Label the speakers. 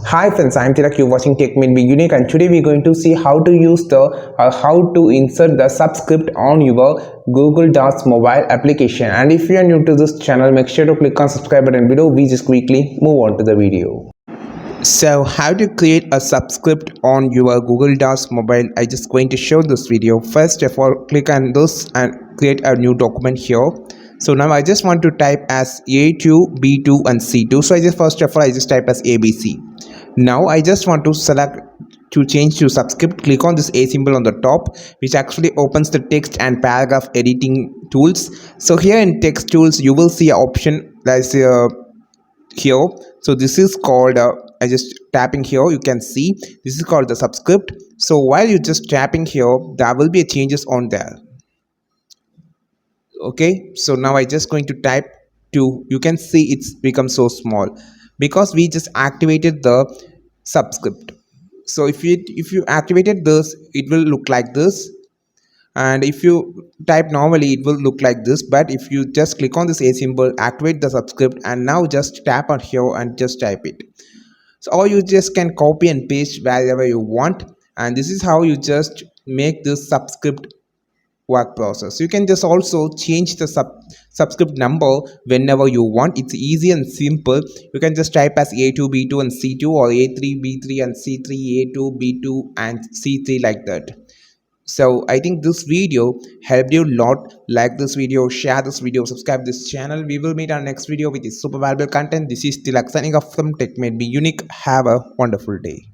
Speaker 1: Hi friends, I'm Tilak. You're watching Tech Made Be Unique, and today we're going to see how to use the how to insert the subscript on your Google Docs mobile application. And if you are new to this channel, make sure to click on subscribe button below. We just quickly move on to the video. So how to create a subscript on your Google Docs mobile? I just going to show this video. First of all, click on this and create a new document here. So now I just want to type as A2, B2 and C2. So I just first of all I just type as ABC. Now I just want to select to change to subscript. Click on this A symbol on the top, which actually opens the text and paragraph editing tools. So here in text tools you will see an option that's here. So this is called I just tapping here, you can see this is called the subscript. So while you just tapping here, there will be a changes on there. Okay, so now I just going to type 2. You can see it's become so small because we just activated the subscript. So if you activated this, it will look like this, and if you type normally it will look like this. But if you just click on this A symbol, activate the subscript, and now just tap on here and just type it. So or you just can copy and paste wherever you want, and this is how you just make this subscript work process. You can just also change the subscript number whenever you want. It's easy and simple. You can just type as A2, B2 and C2, or A3, B3 and C3, A2, B2 and C3, like that. So I think this video helped you a lot. Like this video, share this video, subscribe this channel. We will meet our next video with super valuable content. This is Tilak signing off from Tech Made Be Unique. Have a wonderful day.